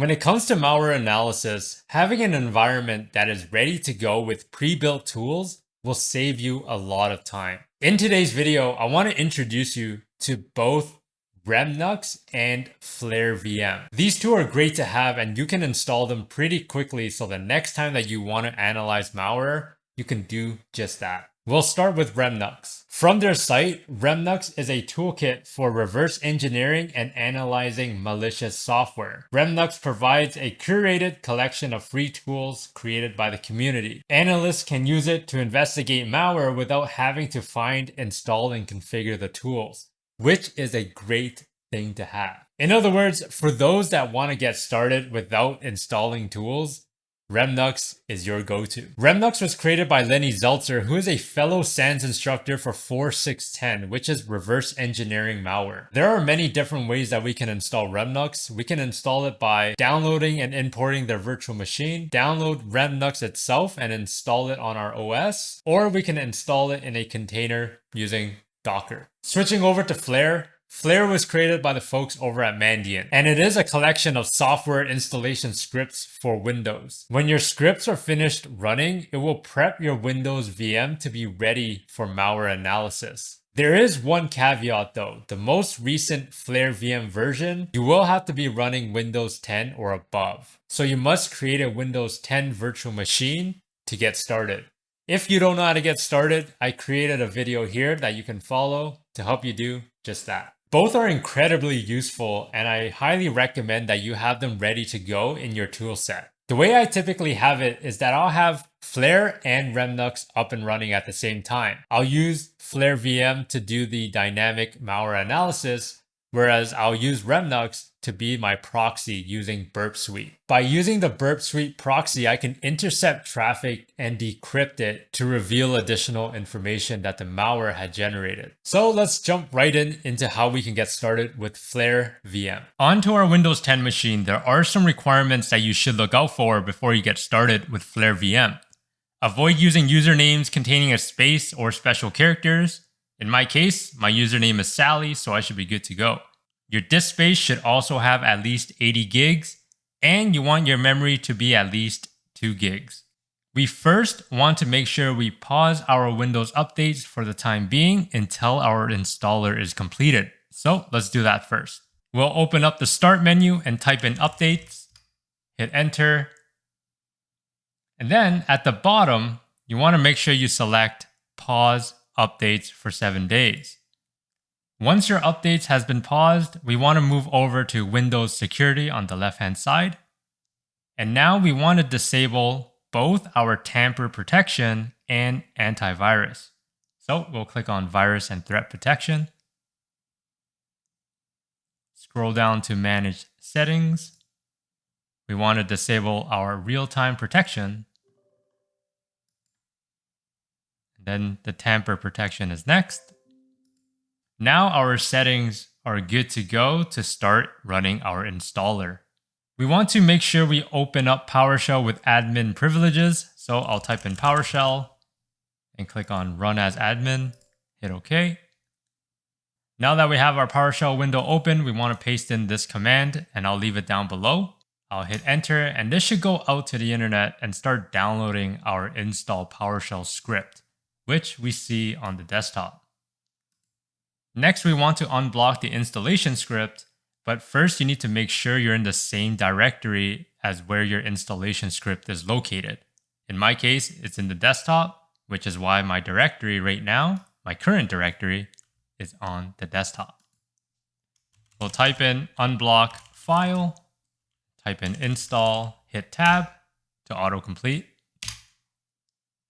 When it comes to malware analysis, having an environment that is ready to go with pre-built tools will save you a lot of time. In today's video, I want to introduce you to both Remnux and FlareVM. These two are great to have and you can install them pretty quickly so the next time that you want to analyze malware, you can do just that. We'll start with Remnux. From their site, Remnux is a toolkit for reverse engineering and analyzing malicious software. Remnux provides a curated collection of free tools created by the community. Analysts can use it to investigate malware without having to find, install, and configure the tools, which is a great thing to have. In other words, for those that want to get started without installing tools, Remnux is your go-to. Remnux was created by Lenny Zeltzer, who is a fellow SANS instructor for 4610, which is reverse engineering malware. There are many different ways that we can install Remnux. We can install it by downloading and importing their virtual machine, download Remnux itself and install it on our OS, or we can install it in a container using Docker. Switching over to Flare. Flare was created by the folks over at Mandiant, and it is a collection of software installation scripts for Windows. When your scripts are finished running, it will prep your Windows VM to be ready for malware analysis. There is one caveat though. The most recent FlareVM version, you will have to be running Windows 10 or above. So you must create a Windows 10 virtual machine to get started. If you don't know how to get started, I created a video here that you can follow to help you do just that. Both are incredibly useful and I highly recommend that you have them ready to go in your tool set. The way I typically have it is that I'll have Flare and Remnux up and running at the same time. I'll use FlareVM to do the dynamic malware analysis, whereas I'll use Remnux to be my proxy using Burp Suite. By using the Burp Suite proxy, I can intercept traffic and decrypt it to reveal additional information that the malware had generated. So let's jump right into how we can get started with FlareVM. Onto our Windows 10 machine, there are some requirements that you should look out for before you get started with FlareVM. Avoid using usernames containing a space or special characters. In my case, my username is Sally, so I should be good to go. Your disk space should also have at least 80 gigs, and you want your memory to be at least 2 gigs. We first want to make sure we pause our Windows updates for the time being until our installer is completed. So let's do that first. We'll open up the Start menu and type in Updates, hit Enter, and then at the bottom, you want to make sure you select Pause Updates for 7 days. Once your updates has been paused, we want to move over to Windows Security on the left-hand side. And now we want to disable both our tamper protection and antivirus. So we'll click on Virus and Threat Protection. Scroll down to Manage Settings. We want to disable our real-time protection. And then the tamper protection is next. Now our settings are good to go to start running our installer. We want to make sure we open up PowerShell with admin privileges. So I'll type in PowerShell and click on Run as admin, hit OK. Now that we have our PowerShell window open, we want to paste in this command and I'll leave it down below. I'll hit enter and this should go out to the internet and start downloading our install PowerShell script, which we see on the desktop. Next, we want to unblock the installation script, but first you need to make sure you're in the same directory as where your installation script is located. In my case, it's in the desktop, which is why my directory right now, my current directory, is on the desktop. We'll type in unblock file, type in install, hit tab to autocomplete.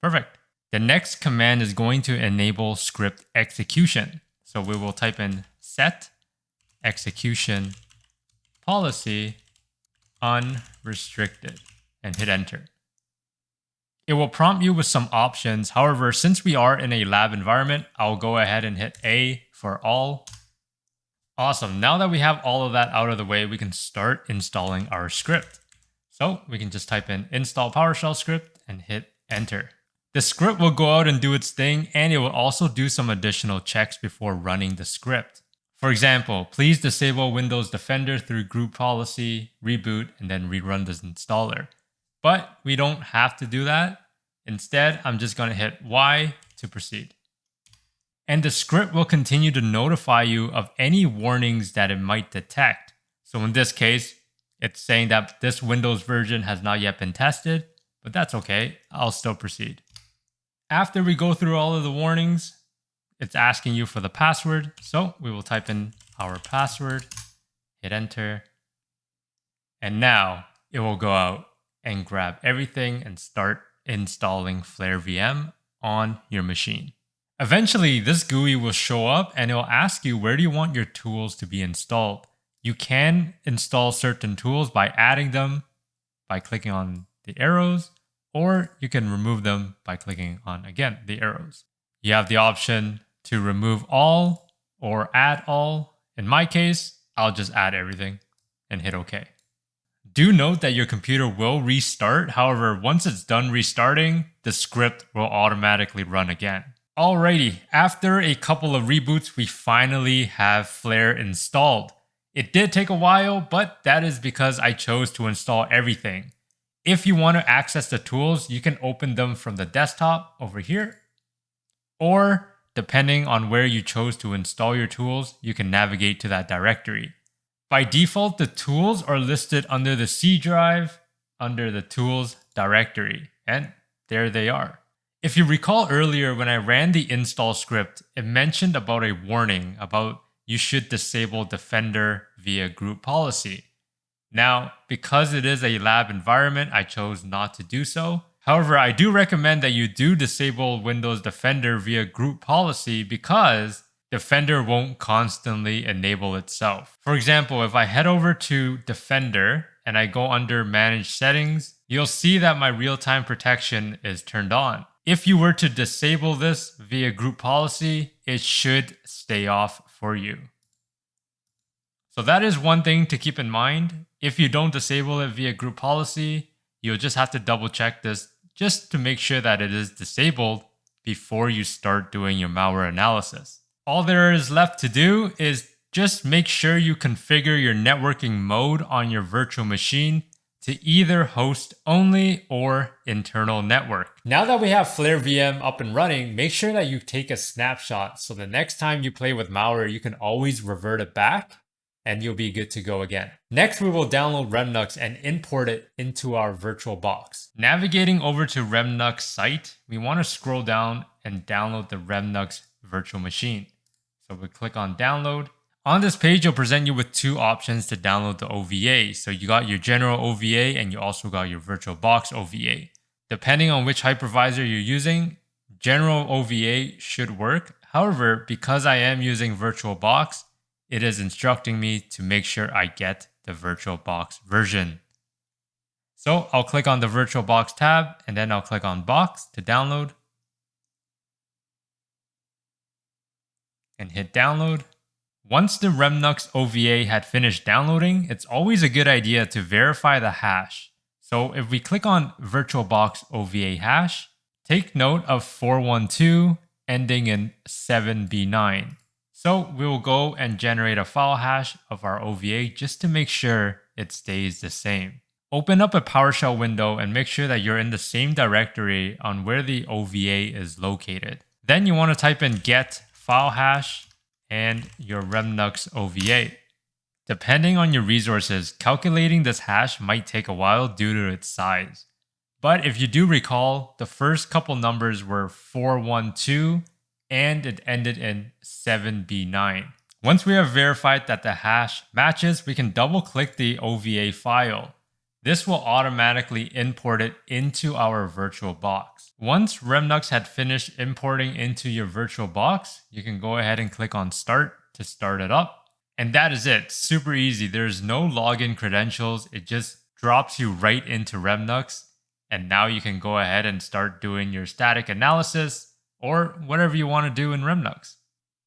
Perfect. The next command is going to enable script execution. So we will type in set execution policy unrestricted and hit enter. It will prompt you with some options. However, since we are in a lab environment, I'll go ahead and hit A for all. Awesome. Now that we have all of that out of the way, we can start installing our script. So we can just type in install PowerShell script and hit enter. The script will go out and do its thing, and it will also do some additional checks before running the script. For example, please disable Windows Defender through group policy, reboot, and then rerun this installer. But we don't have to do that. Instead, I'm just going to hit Y to proceed. And the script will continue to notify you of any warnings that it might detect. So in this case, it's saying that this Windows version has not yet been tested, but that's okay. I'll still proceed. After we go through all of the warnings, it's asking you for the password. So we will type in our password, hit enter, and now it will go out and grab everything and start installing FlareVM on your machine. Eventually, this GUI will show up and it will ask you where do you want your tools to be installed. You can install certain tools by adding them by clicking on the arrows, or you can remove them by clicking on, again, the arrows. You have the option to remove all or add all. In my case, I'll just add everything and hit OK. Do note that your computer will restart. However, once it's done restarting, the script will automatically run again. Alrighty, after a couple of reboots, we finally have Flare installed. It did take a while, but that is because I chose to install everything. If you want to access the tools, you can open them from the desktop over here. Or, depending on where you chose to install your tools, you can navigate to that directory. By default, the tools are listed under the C drive, under the tools directory, and there they are. If you recall earlier when I ran the install script, it mentioned about a warning about you should disable Defender via group policy. Now, because it is a lab environment, I chose not to do so. However, I do recommend that you do disable Windows Defender via group policy because Defender won't constantly enable itself. For example, if I head over to Defender and I go under Manage Settings, you'll see that my real-time protection is turned on. If you were to disable this via group policy, it should stay off for you. So that is one thing to keep in mind. If you don't disable it via group policy, you'll just have to double check this just to make sure that it is disabled before you start doing your malware analysis. All there is left to do is just make sure you configure your networking mode on your virtual machine to either host only or internal network. Now that we have FlareVM up and running, make sure that you take a snapshot so the next time you play with malware, you can always revert it back and you'll be good to go again. Next, we will download Remnux and import it into our virtual box. Navigating over to Remnux site, we want to scroll down and download the Remnux virtual machine. So we click on download. On this page, it'll present you with two options to download the OVA. So you got your general OVA and you also got your VirtualBox OVA. Depending on which hypervisor you're using, general OVA should work. However, because I am using VirtualBox, it is instructing me to make sure I get the VirtualBox version. So I'll click on the VirtualBox tab and then I'll click on Box to download and hit download. Once the Remnux OVA had finished downloading, it's always a good idea to verify the hash. So if we click on VirtualBox OVA hash, take note of 412 ending in 7B9. So we will go and generate a file hash of our OVA just to make sure it stays the same. Open up a PowerShell window and make sure that you're in the same directory on where the OVA is located. Then you want to type in get file hash and your Remnux OVA. Depending on your resources, calculating this hash might take a while due to its size. But if you do recall, the first couple numbers were 412 and it ended in 7B9. Once we have verified that the hash matches, we can double click the OVA file. This will automatically import it into our virtual box. Once Remnux had finished importing into your virtual box, you can go ahead and click on Start to start it up. And that is it. Super easy. There's no login credentials. It just drops you right into Remnux. And now you can go ahead and start doing your static analysis or whatever you want to do in Remnux.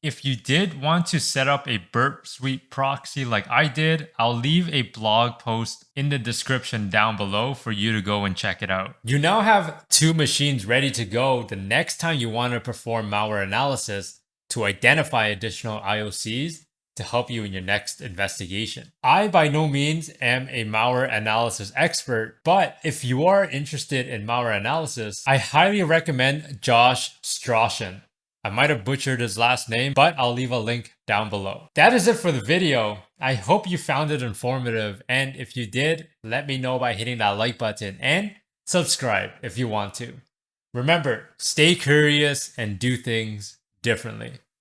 If you did want to set up a Burp Suite proxy like I did, I'll leave a blog post in the description down below for you to go and check it out. You now have two machines ready to go the next time you want to perform malware analysis to identify additional IOCs to help you in your next investigation. I by no means am a malware analysis expert, but if you are interested in malware analysis, I highly recommend Josh Stroschien. I might have butchered his last name, but I'll leave a link down below. That is it for the video. I hope you found it informative, and if you did, let me know by hitting that like button and subscribe if you want to. Remember, stay curious and do things differently.